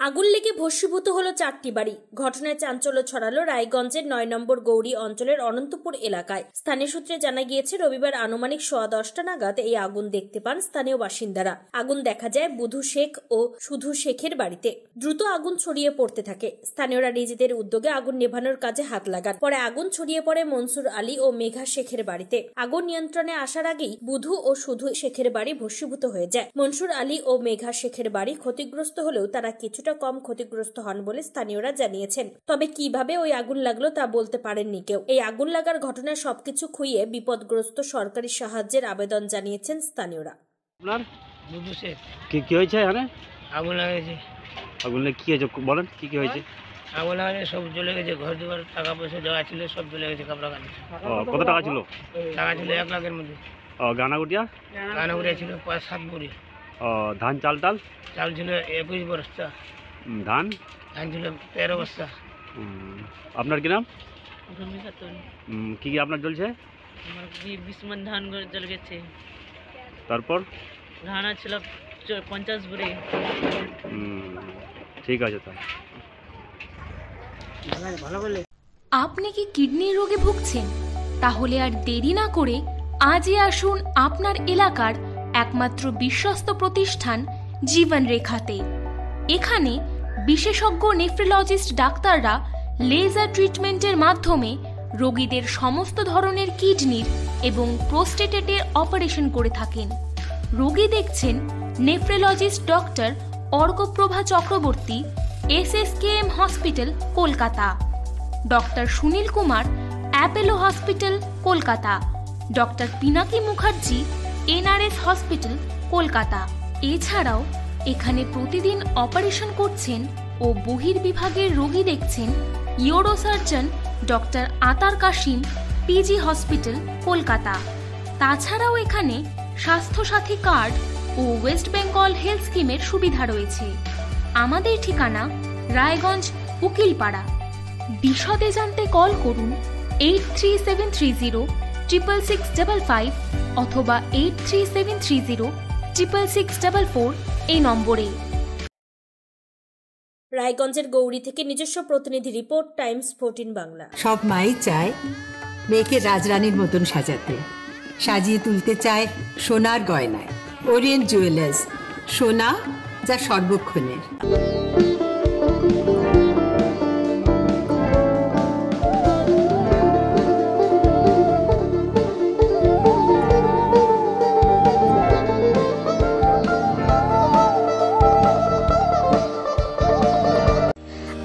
আগুন লেগে ভস্মীভূত হলো 4টি বাড়ি। ঘটনায় চাঞ্চল্য ছড়ালো রায়গঞ্জের 9 নম্বর গৌরী অঞ্চলের অনন্তপুর এলাকায়। স্থানীয় সূত্রে জানা গিয়েছে, রবিবার আনুমানিক 10:15 নাগাদ এই আগুন দেখতে পান স্থানীয় বাসিন্দারা। আগুন দেখা যায় বুধু শেখ ও সুধু শেখের বাড়িতে। দ্রুত আগুন ছড়িয়ে পড়তে থাকে। স্থানীয়রা নিজেদের উদ্যোগে আগুন নেভানোর কাজে হাত লাগান। পরে আগুন ছড়িয়ে পড়ে মনসুর আলী ও মেঘা শেখের বাড়িতে। আগুন নিয়ন্ত্রণে আসার আগেই বুধু ও সুধু শেখের বাড়ি ভস্মীভূত হয়ে যায়। মনসুর আলী ও মেঘা শেখের বাড়ি ক্ষতিগ্রস্ত হলেও তারা কিছুটা কম ক্ষতিগ্রস্ত হন বলে স্থানীয়রা জানিয়েছেন। তবে কিভাবে ওই আগুন লাগলো তা বলতে পারেননি কেউ। এই আগুন লাগার ঘটনায় সবকিছু খুইয়ে বিপদগ্রস্ত সরকারি সাহায্যের আবেদন জানিয়েছেন স্থানীয়রা। কি হয়েছে এখানে? আগুন লাগাইছে। আগুন লেগে কি হয়েছে বলেন, কি হয়েছে? আগুন লাগাইছে, সব জ্বলে গেছে, ঘর দুয়ার টাকা পয়সা যা ছিল সব জ্বলে গেছে। কাপড় কানি কত টাকা ছিল? টাকা ছিল 1 লাখের মধ্যে। গানাগুটিয়া ছিল 5-7 বুড়ি। ধান চাল চাল ছিল 21 বস্তা। ধান ছিল 13 বস্তা। আপনার কি নাম? কি কি আপনার জ্বলছে? আমার 20 মণ ধান জ্বলে গেছে। তারপর ধান ছিল 50 বুড়ি। ঠিক আছে। আপনি কি কিডনি রোগে ভুগছেন? তাহলে আর দেরি না করে আজই আসুন আপনার এলাকার একমাত্র বিশ্বস্ত প্রতিষ্ঠান জীবন রেখাতে। এখানে বিশেষজ্ঞ নেফ্রোলজিস্ট ডাক্তাররা লেজার ট্রিটমেন্টের মাধ্যমে রোগীদের সমস্ত ধরনের কিডনির এবং প্রোস্টেটের অপারেশন করে থাকেন। রোগী দেখছেন nephrologist doctor Arkaprabha Chakraborty, SSKM hospital, Kolkata. Doctor Sunil Kumar, Apollo hospital, Kolkata. Doctor Pinaki Mukherjee, NRS hospital, Kolkata. এছাড়াও এখানে প্রতিদিন অপারেশন করছেন ও বহির্বিভাগের রোগী দেখছেন ইউরোসার্জন ডক্টর আতার কাশিম, PG হসপিটাল, কলকাতা। তাছাড়াও এখানে স্বাস্থ্যসাথী কার্ড ও ওয়েস্ট বেঙ্গল হেলথ স্কিমের সুবিধা রয়েছে। আমাদের ঠিকানা রায়গঞ্জ, উকিলপাড়া। বিশদে জানতে কল করুন 8373066655 অথবা 8373066644 এই নম্বরে। রায়গঞ্জের গৌরী থেকে নিজস্ব প্রতিনিধি রিপোর্ট, টাইমস 14 বাংলা। সব মাই চায় মেয়েকে রাজরানীর মতন সাজাতে, সাজিয়ে তুলতে চায় সোনার গয়নায়। ওরিয়েন্ট জুয়েলার্স, সোনা যা সর্বক্ষণের।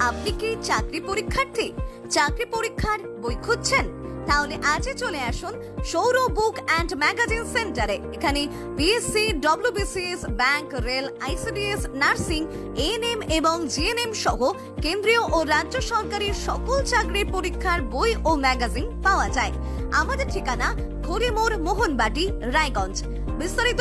আপনি কি চাকরি পরীক্ষার্থী? চাকরি পরীক্ষার বই খুঁজছেন? তাহলে আজই চলে আসুন সৌরভ বুক অ্যান্ড ম্যাগাজিন সেন্টারে। এখানে BSc, WBCS, bank, rail, ICDS, nursing, ANM এবং GNM সহ কেন্দ্রীয় ও রাজ্য সরকারি সকল চাকরির পরীক্ষার বই ও ম্যাগাজিন পাওয়া যায়। আমাদের ঠিকানা খড়িমোড়, মোহনবাটি, রায়গঞ্জ। বিস্তারিত